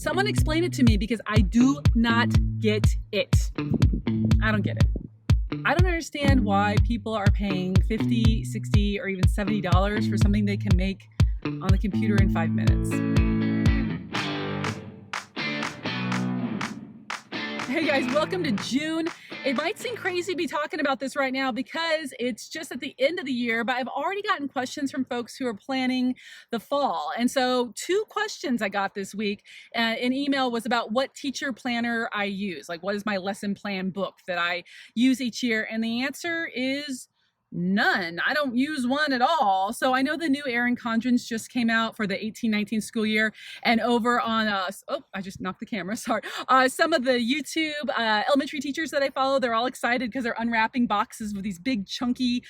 Someone explain it to me because I do not get it. I don't get it. I don't understand why people are paying $50, $60, or even $70 for something they can make on the computer in 5 minutes. Hey guys, welcome to June. It might seem crazy to be talking about this right now because it's just at the end of the year, but I've already gotten questions from folks who are planning the fall. And so 2 questions I got this week in email was about what teacher planner I use. Like, what is my lesson plan book that I use each year? And the answer is none. I don't use one at all. So I know the new Erin Condren's just came out for the 18-19 school year, and over on I just knocked the camera, sorry. Some of the YouTube elementary teachers that I follow, they're all excited because they're unwrapping boxes with these big chunky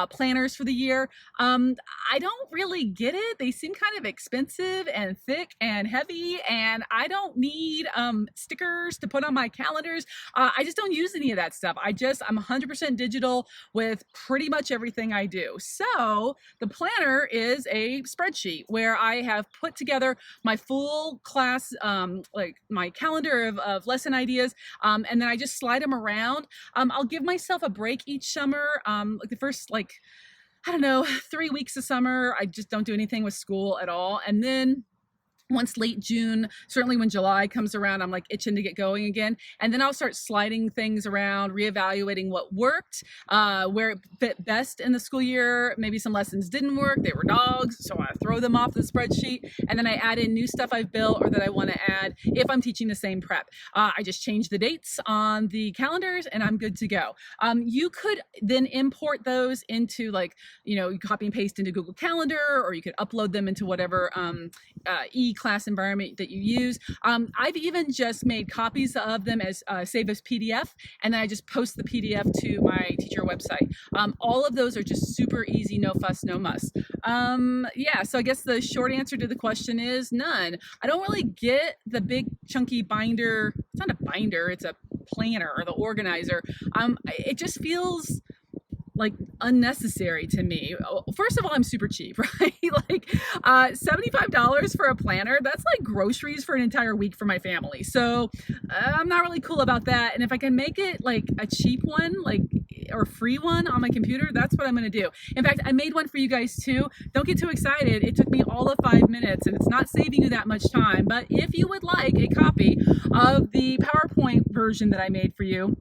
planners for the year. I don't really get it. They seem kind of expensive and thick and heavy, and I don't need stickers to put on my calendars. I just don't use any of that stuff. I'm 100% digital with pretty much everything I do. So the planner is a spreadsheet where I have put together my full class, like my calendar of lesson ideas, and then I just slide them around. I'll give myself a break each summer. Like the first, I don't know, 3 weeks of summer, I just don't do anything with school at all. And then once late June, certainly when July comes around, I'm like itching to get going again. And then I'll start sliding things around, reevaluating what worked, where it fit best in the school year. Maybe some lessons didn't work. They were dogs, so I throw them off the spreadsheet. And then I add in new stuff I've built or that I want to add if I'm teaching the same prep. I just change the dates on the calendars and I'm good to go. You could then import those into you copy and paste into Google Calendar, or you could upload them into whatever e-class environment that you use. I've even just made copies of them as save as PDF, and then I just post the PDF to my teacher website. All of those are just super easy, no fuss, no muss. So I guess the short answer to the question is none. I don't really get the big chunky binder. It's not a binder, it's a planner or the organizer. It just feels unnecessary to me. First of all, I'm super cheap, right? $75 for a planner, that's like groceries for an entire week for my family. So I'm not really cool about that. And if I can make it like a cheap one, or free one on my computer, that's what I'm going to do. In fact, I made one for you guys too. Don't get too excited. It took me all of 5 minutes and it's not saving you that much time. But if you would like a copy of the PowerPoint version that I made for you,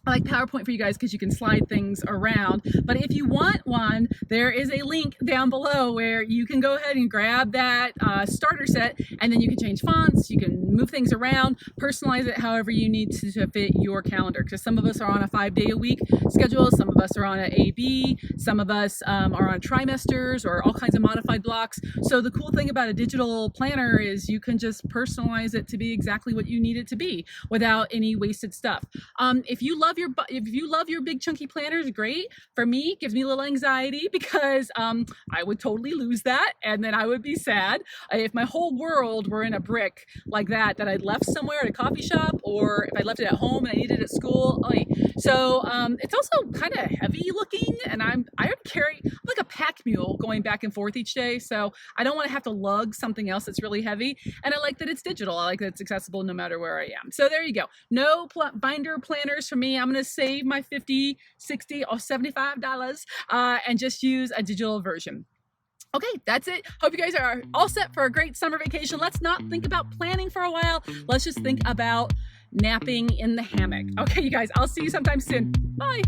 I like PowerPoint for you guys because you can slide things around. But if you want one, there is a link down below where you can go ahead and grab that starter set, and then you can change fonts, you can move things around, personalize it however you need to fit your calendar. Because some of us are on a 5-day-a-week schedule, some of us are on an AB, some of us are on trimesters or all kinds of modified blocks. So the cool thing about a digital planner is you can just personalize it to be exactly what you need it to be without any wasted stuff. If you love your big chunky planners, great. For me, it gives me a little anxiety because I would totally lose that, and then I would be sad if my whole world were in a brick like that I'd left somewhere at a coffee shop, or if I left it at home and I needed it at school. So it's also kind of heavy looking, and I would carry like a pack mule going back and forth each day. So I don't want to have to lug something else that's really heavy. And I like that it's digital. I like that it's accessible no matter where I am. So there you go. No binder planners for me. I'm going to save my $50, $60, or $75 and just use a digital version. Okay, that's it. Hope you guys are all set for a great summer vacation. Let's not think about planning for a while. Let's just think about napping in the hammock. Okay, you guys, I'll see you sometime soon. Bye.